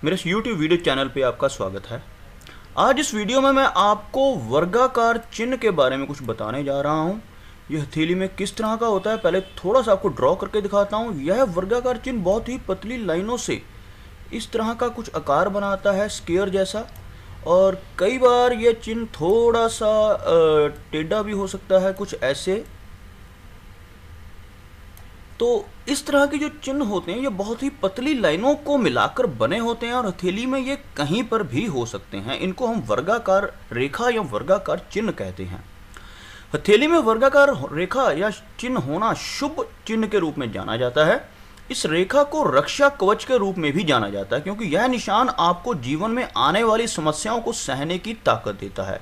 मेरे इस YouTube video channel पे आपका स्वागत है। आज इस वीडियो में मैं आपको वर्गाकार चिन्ह के बारे में कुछ बताने जा रहा हूँ। यह हथेली में किस तरह का होता है, पहले थोड़ा सा आपको ड्रॉ करके दिखाता हूँ। यह वर्गाकार चिन्ह बहुत ही पतली लाइनों से इस तरह का कुछ आकार बनाता है, स्क्वायर जैसा, और कई बार यह चिन्ह थोड़ा सा टेढ़ा भी हो सकता है, कुछ ऐसे। तो इस तरह के जो चिन्ह होते हैं ये बहुत ही पतली लाइनों को मिलाकर बने होते हैं और हथेली में ये कहीं पर भी हो सकते हैं। इनको हम वर्गाकार रेखा या वर्गाकार चिन्ह कहते हैं। हथेली में वर्गाकार रेखा या चिन्ह होना शुभ चिन्ह के रूप में जाना जाता है। इस रेखा को रक्षा कवच के रूप में भी जाना जाता है, क्योंकि यह निशान आपको जीवन में आने वाली समस्याओं को सहने की ताकत देता है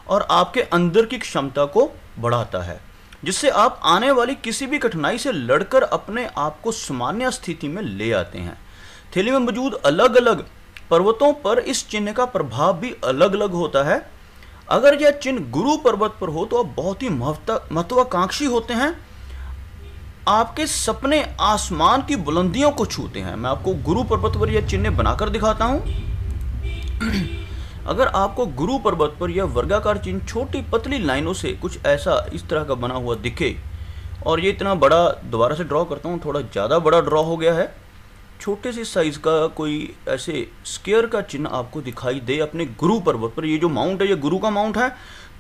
और आपके अंदर की क्षमता को बढ़ाता है, जिससे आप आने वाली किसी भी कठिनाई से लड़कर अपने आप को सामान्य स्थिति में ले आते हैं। हथेली में मौजूद अलग अलग पर्वतों पर इस चिन्ह का प्रभाव भी अलग अलग होता है। अगर यह चिन्ह गुरु पर्वत पर हो तो आप बहुत ही महत्वाकांक्षी होते हैं। आपके सपने आसमान की बुलंदियों को छूते हैं। मैं आपको गुरु पर्वत पर यह चिन्ह बनाकर दिखाता हूं। अगर आपको गुरु पर्वत पर यह वर्गाकार चिन्ह छोटी पतली लाइनों से कुछ ऐसा इस तरह का बना हुआ दिखे, और ये इतना बड़ा, दोबारा से ड्रॉ करता हूँ, थोड़ा ज़्यादा बड़ा ड्रॉ हो गया है, छोटे से साइज़ का कोई ऐसे स्क्वायर का चिन्ह आपको दिखाई दे अपने गुरु पर्वत पर, ये जो माउंट है ये गुरु का माउंट है,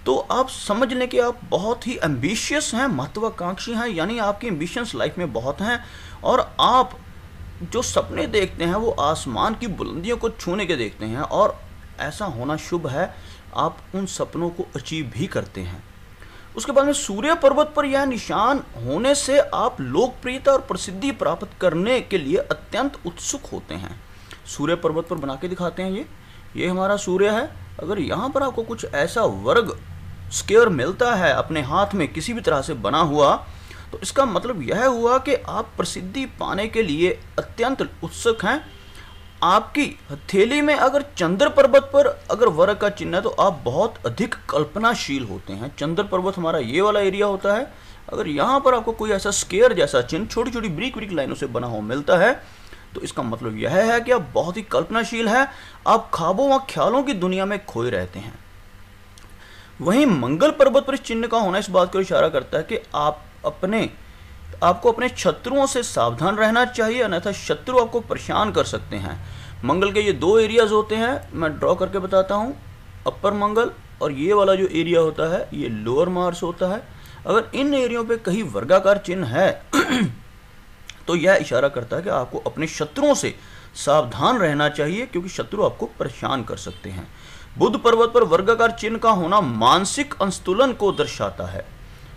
तो आप समझ लें कि आप बहुत ही एम्बिशियस हैं, महत्वाकांक्षी हैं, यानी आपकी एम्बिशंस लाइफ में बहुत हैं और आप जो सपने देखते हैं वो आसमान की बुलंदियों को छूने के देखते हैं, और ऐसा होना शुभ है। आप उन सपनों को अचीव भी करते हैं। उसके बाद में सूर्य पर्वत पर यह निशान होने से आप लोकप्रियता और प्रसिद्धि प्राप्त करने के लिए अत्यंत उत्सुक होते हैं। सूर्य पर्वत पर बना के दिखाते हैं। ये हमारा सूर्य है। अगर यहाँ पर आपको कुछ ऐसा वर्ग स्क्वायर मिलता है अपने हाथ में किसी भी तरह से बना हुआ, तो इसका मतलब यह हुआ कि आप प्रसिद्धि पाने के लिए अत्यंत उत्सुक हैं। आपकी हथेली में अगर चंद्र पर्वत पर अगर वर्ग का चिन्ह है तो आप बहुत अधिक कल्पनाशील होते हैं। चंद्र पर्वत हमारा ये वाला एरिया होता है। अगर यहाँ पर आपको कोई ऐसा स्क्वायर जैसा चिन्ह छोटी छोटी ब्रिक ब्रिक लाइनों से बना हुआ मिलता है, तो इसका मतलब यह है कि आप बहुत ही कल्पनाशील हैं। आप ख्वाबों व ख्यालों की दुनिया में खोए रहते हैं। वहीं मंगल पर्वत पर इस चिन्ह का होना इस बात को इशारा करता है कि आपको अपने शत्रुओं से सावधान रहना चाहिए, अन्यथा शत्रु आपको परेशान कर सकते हैं। मंगल के ये दो एरियाज होते हैं, मैं ड्रॉ करके बताता हूँ। अपर मंगल और ये वाला जो एरिया होता है ये लोअर मार्स होता है। अगर इन एरियो पे कहीं वर्गाकार चिन्ह है तो यह इशारा करता है कि आपको अपने शत्रुओं से सावधान रहना चाहिए, क्योंकि शत्रु आपको परेशान कर सकते हैं। बुध पर्वत पर वर्गाकार चिन्ह का होना मानसिक असंतुलन को दर्शाता है।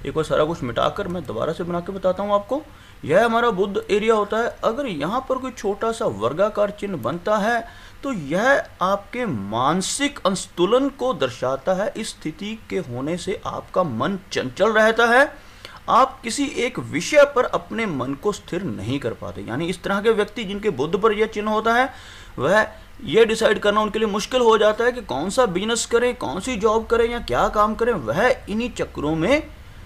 एक बार सारा कुछ मिटाकर मैं दोबारा से बना के बताता हूँ आपको। यह हमारा बुध एरिया होता है। अगर यहाँ पर कोई छोटा सा वर्गाकार चिन्ह बनता है तो यह आपके मानसिक असंतुलन को दर्शाता है। इस स्थिति के होने से आपका मन चंचल रहता है। आप किसी एक विषय पर अपने मन को स्थिर नहीं कर पाते। यानी इस तरह के व्यक्ति जिनके बुध पर यह चिन्ह होता है, वह ये डिसाइड करना उनके लिए मुश्किल हो जाता है कि कौन सा बिजनेस करें, कौन सी जॉब करें या क्या काम करें। वह इन्हीं चक्रों में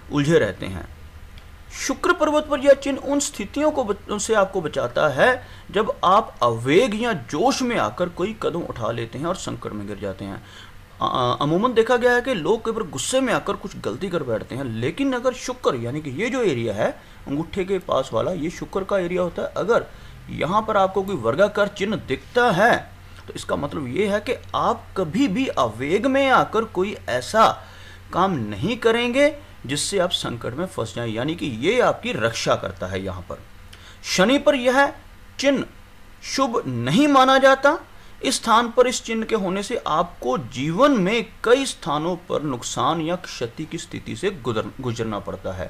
उलझे रहते हैं। शुक्र पर्वत पर यह चिन्ह उन स्थितियों को से आपको बचाता है जब आप आवेग या जोश में आकर कोई कदम उठा लेते हैं और संकट में गिर जाते हैं। अमूमन देखा गया है कि लोग कई बार गुस्से में आकर कुछ गलती कर बैठते हैं, लेकिन अगर शुक्र, यानी कि ये जो एरिया है अंगूठे के पास वाला, ये शुक्र का एरिया होता है। अगर यहाँ पर आपको कोई वर्गाकार चिन्ह दिखता है तो इसका मतलब ये है कि आप कभी भी आवेग में आकर कोई ऐसा काम नहीं करेंगे जिससे आप संकट में फंस जाएं, यानी कि ये आपकी रक्षा करता है। यहाँ पर शनि पर यह चिन्ह शुभ नहीं माना जाता। इस स्थान पर इस चिन्ह के होने से आपको जीवन में कई स्थानों पर नुकसान या क्षति की स्थिति से गुजरना पड़ता है।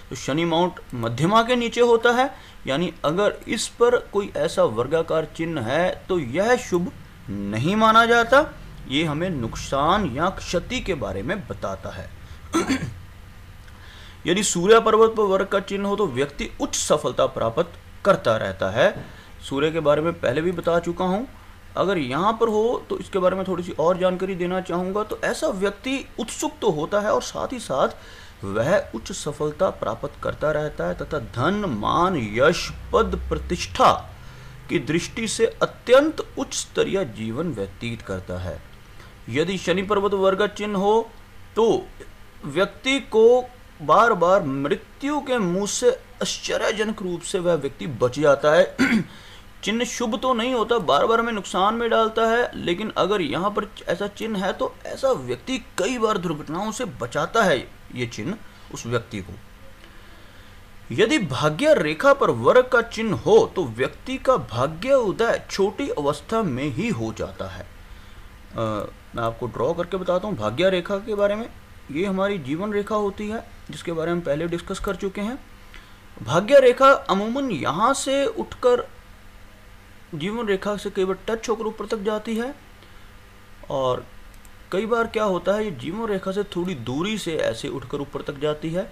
तो शनि माउंट मध्यमा के नीचे होता है, यानी अगर इस पर कोई ऐसा वर्गाकार चिन्ह है तो यह शुभ नहीं माना जाता। ये हमें नुकसान या क्षति के बारे में बताता है। यदि सूर्य पर्वत पर वर्ग का चिन्ह हो तो व्यक्ति उच्च सफलता प्राप्त करता रहता है। सूर्य के बारे में पहले भी बता चुका हूं। अगर यहाँ पर हो तो इसके बारे में थोड़ी सी और जानकारी देना चाहूँगा। तो ऐसा व्यक्ति उत्सुक तो होता है और साथ ही साथ वह उच्च सफलता प्राप्त करता रहता है तथा धन, मान, यश, पद, प्रतिष्ठा की दृष्टि से अत्यंत उच्च स्तरीय जीवन व्यतीत करता है। यदि शनि पर्वत वर्ग का चिन्ह हो तो व्यक्ति को बार बार मृत्यु के मुंह से आश्चर्यजनक रूप से वह व्यक्ति बच जाता है। चिन्ह शुभ तो नहीं होता, बार बार हमें नुकसान में डालता है, लेकिन अगर यहाँ पर ऐसा चिन्ह है तो ऐसा व्यक्ति कई बार दुर्घटनाओं से बचाता है ये चिन्ह उस व्यक्ति को। यदि भाग्य रेखा पर वर्ग का चिन्ह हो तो व्यक्ति का भाग्य उदय छोटी अवस्था में ही हो जाता है। मैं आपको ड्रॉ करके बताता हूँ भाग्य रेखा के बारे में। ये हमारी जीवन रेखा होती है जिसके बारे में पहले डिस्कस कर चुके हैं। भाग्य रेखा अमूमन यहाँ से उठकर जीवन रेखा से कई बार टच होकर ऊपर तक जाती है, और कई बार क्या होता है ये जीवन रेखा से थोड़ी दूरी से ऐसे उठकर ऊपर तक जाती है,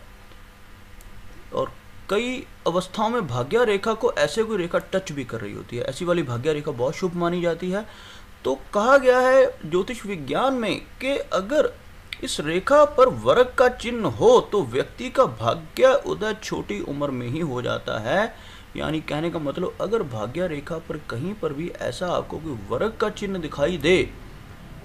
और कई अवस्थाओं में भाग्य रेखा को ऐसे कोई रेखा टच भी कर रही होती है। ऐसी वाली भाग्य रेखा बहुत शुभ मानी जाती है। तो कहा गया है ज्योतिष विज्ञान में कि अगर इस रेखा पर वर्ग का चिन्ह हो तो व्यक्ति का भाग्य उदय छोटी उम्र में ही हो जाता है। यानी कहने का मतलब अगर भाग्य रेखा पर कहीं पर भी ऐसा आपको कोई वर्ग का चिन्ह दिखाई दे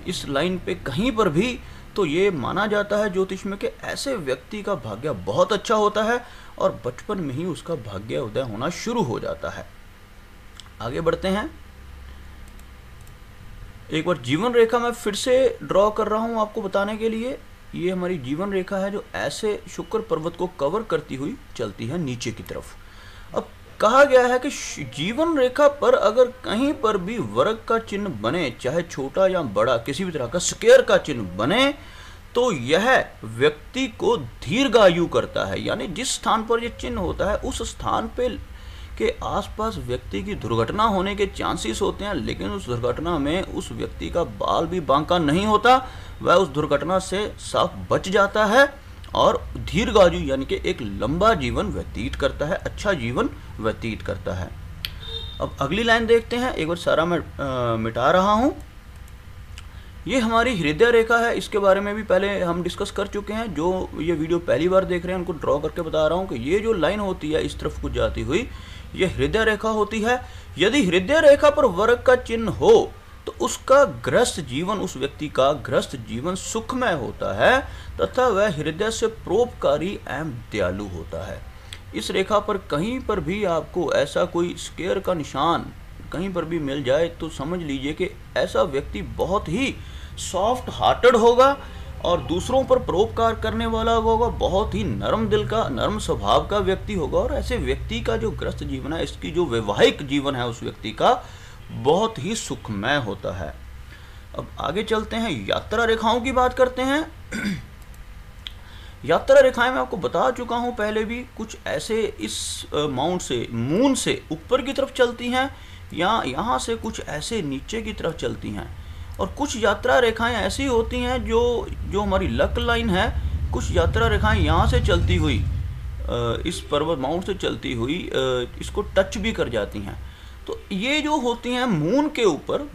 इस लाइन पे कहीं पर भी, तो ये माना जाता है ज्योतिष में कि ऐसे व्यक्ति का भाग्य बहुत अच्छा होता है और बचपन में ही उसका भाग्य उदय होना शुरू हो जाता है। आगे बढ़ते हैं। एक बार जीवन रेखा मैं फिर से ड्रॉ कर रहा हूं आपको बताने के लिए। ये हमारी जीवन रेखा है जो ऐसे शुक्र पर्वत को कवर करती हुई चलती है नीचे की तरफ। अब कहा गया है कि जीवन रेखा पर अगर कहीं पर भी वर्ग का चिन्ह बने, चाहे छोटा या बड़ा, किसी भी तरह का स्क्वायर का चिन्ह बने, तो यह व्यक्ति को दीर्घायु करता है। यानी जिस स्थान पर यह चिन्ह होता है उस स्थान पे के आसपास व्यक्ति की दुर्घटना होने के चांसेस होते हैं, लेकिन उस दुर्घटना में उस व्यक्ति का बाल भी बांका नहीं होता, वह उस दुर्घटना से साफ बच जाता है और दीर्घायु यानी कि एक लंबा जीवन व्यतीत करता है, अच्छा जीवन व्यतीत करता है। अब अगली लाइन देखते हैं। एक बार सारा मैं मिटा रहा हूं। ये हमारी हृदय रेखा है, इसके बारे में भी पहले हम डिस्कस कर चुके हैं। जो ये वीडियो पहली बार देख रहे हैं उनको ड्रॉ करके बता रहा हूँ कि ये जो लाइन होती है इस तरफ को जाती हुई, ये हृदय रेखा होती है। यदि हृदय रेखा पर वर्ग का चिन्ह हो तो उसका गृहस्थ जीवन, उस व्यक्ति का गृहस्थ जीवन सुखमय होता है तथा वह हृदय से परोपकारी एवं दयालु होता है। इस रेखा पर कहीं पर भी आपको ऐसा कोई स्क्वायर का निशान कहीं पर भी मिल जाए तो समझ लीजिए कि ऐसा व्यक्ति बहुत ही सॉफ्ट हार्टेड होगा और दूसरों पर परोपकार करने वाला होगा, बहुत ही नरम दिल का, नरम स्वभाव का व्यक्ति होगा। और ऐसे व्यक्ति का जो गृहस्थ जीवन है, इसकी जो वैवाहिक जीवन है उस व्यक्ति का बहुत ही सुखमय होता है। अब आगे चलते हैं, यात्रा रेखाओं की बात करते हैं। यात्रा रेखाएं मैं आपको बता चुका हूं पहले भी, कुछ ऐसे इस माउंट से, मून से ऊपर की तरफ चलती हैं, या यहाँ से कुछ ऐसे नीचे की तरफ चलती हैं। और कुछ यात्रा रेखाएं ऐसी होती हैं जो हमारी लक लाइन है, कुछ यात्रा रेखाएं यहाँ से चलती हुई, इस पर्वत माउंट से चलती हुई इसको टच भी कर जाती हैं। तो ये जो होती हैं मून के ऊपर,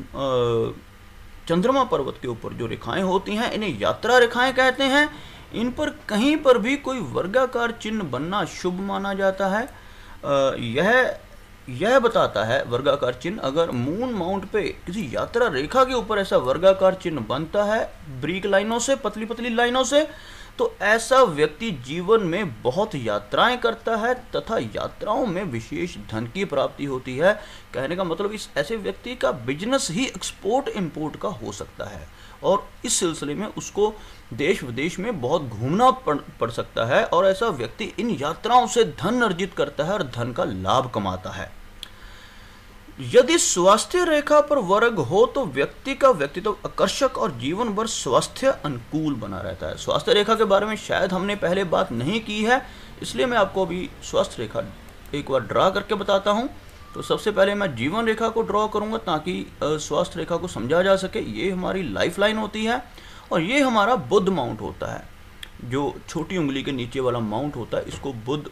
चंद्रमा पर्वत के ऊपर जो रेखाएं होती हैं, इन्हें यात्रा रेखाएं कहते हैं। इन पर कहीं पर भी कोई वर्गाकार चिन्ह बनना शुभ माना जाता है। यह बताता है वर्गाकार चिन्ह, अगर मून माउंट पे किसी यात्रा रेखा के ऊपर ऐसा वर्गाकार चिन्ह बनता है ब्रीक लाइनों से, पतली पतली लाइनों से, तो ऐसा व्यक्ति जीवन में बहुत यात्राएं करता है तथा यात्राओं में विशेष धन की प्राप्ति होती है। कहने का मतलब इस ऐसे व्यक्ति का बिजनेस ही एक्सपोर्ट इंपोर्ट का हो सकता है और इस सिलसिले में उसको देश विदेश में बहुत घूमना पड़ सकता है, और ऐसा व्यक्ति इन यात्राओं से धन अर्जित करता है और धन का लाभ कमाता है। यदि स्वास्थ्य रेखा पर वर्ग हो तो व्यक्ति का व्यक्तित्व आकर्षक और जीवन भर स्वास्थ्य अनुकूल बना रहता है। स्वास्थ्य रेखा के बारे में शायद हमने पहले बात नहीं की है, इसलिए मैं आपको अभी स्वास्थ्य रेखा एक बार ड्रा करके बताता हूं। तो सबसे पहले मैं जीवन रेखा को ड्रॉ करूंगा ताकि स्वास्थ्य रेखा को समझा जा सके। ये हमारी लाइफ लाइन होती है और ये हमारा बुध माउंट होता है। जो छोटी उंगली के नीचे वाला माउंट होता है इसको बुध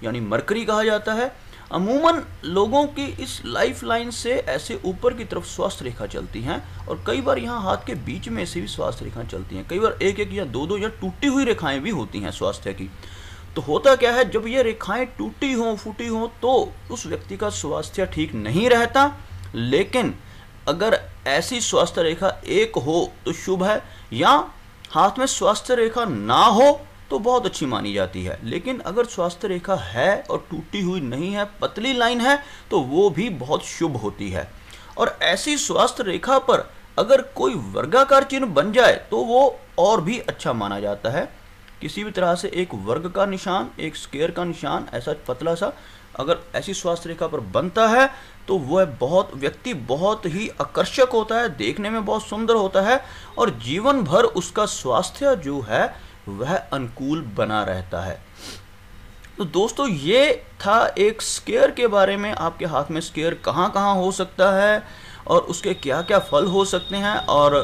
यानी मरकरी कहा जाता है। अमूमन लोगों की इस लाइफ लाइन से ऐसे ऊपर की तरफ स्वास्थ्य रेखा चलती हैं और कई बार यहाँ हाथ के बीच में से भी स्वास्थ्य रेखाएं चलती हैं। कई बार एक एक या दो दो या टूटी हुई रेखाएं भी होती हैं स्वास्थ्य की। तो होता क्या है, जब ये रेखाएं टूटी हों, फूटी हों, तो उस व्यक्ति का स्वास्थ्य ठीक नहीं रहता। लेकिन अगर ऐसी स्वास्थ्य रेखा एक हो तो शुभ है, या हाथ में स्वास्थ्य रेखा ना हो तो बहुत अच्छी मानी जाती है। लेकिन अगर स्वास्थ्य रेखा है और टूटी हुई नहीं है, पतली लाइन है, तो वो भी बहुत शुभ होती है। और ऐसी स्वास्थ्य रेखा पर अगर कोई वर्गाकार चिन्ह बन जाए तो वो और भी अच्छा माना जाता है। किसी भी तरह से एक वर्ग का निशान, एक स्क्वायर का निशान, ऐसा पतला सा अगर ऐसी स्वास्थ्य रेखा पर बनता है तो वह व्यक्ति बहुत ही आकर्षक होता है, देखने में बहुत सुंदर होता है, और जीवन भर उसका स्वास्थ्य जो है वह अनुकूल बना रहता है। तो दोस्तों, ये था एक स्क्वायर के बारे में। आपके हाथ में स्क्वायर कहाँ कहाँ हो सकता है और उसके क्या क्या फल हो सकते हैं। और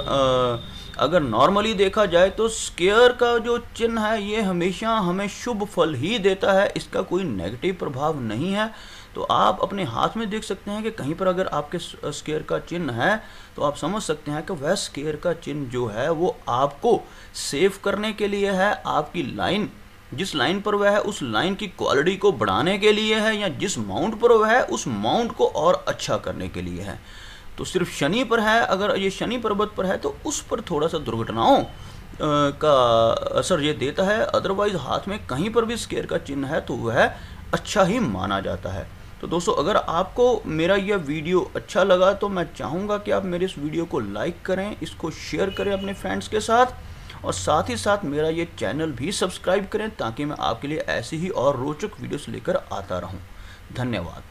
अगर नॉर्मली देखा जाए तो स्क्वायर का जो चिन्ह है ये हमेशा हमें शुभ फल ही देता है, इसका कोई नेगेटिव प्रभाव नहीं है। तो आप अपने हाथ में देख सकते हैं कि कहीं पर अगर आपके स्क्वायर का चिन्ह है तो आप समझ सकते हैं कि वह स्क्वायर का चिन्ह जो है वो आपको सेव करने के लिए है, आपकी लाइन जिस लाइन पर वह है उस लाइन की क्वालिटी को बढ़ाने के लिए है, या जिस माउंट पर वह है उस माउंट को और अच्छा करने के लिए है। तो सिर्फ शनि पर है, अगर ये शनि पर्वत पर है तो उस पर थोड़ा सा दुर्घटनाओं का असर ये देता है। अदरवाइज हाथ में कहीं पर भी स्क्वायर का चिन्ह है तो वह अच्छा ही माना जाता है। तो दोस्तों, अगर आपको मेरा यह वीडियो अच्छा लगा तो मैं चाहूँगा कि आप मेरे इस वीडियो को लाइक करें, इसको शेयर करें अपने फ्रेंड्स के साथ, और साथ ही साथ मेरा ये चैनल भी सब्सक्राइब करें ताकि मैं आपके लिए ऐसी ही और रोचक वीडियोस लेकर आता रहूं। धन्यवाद।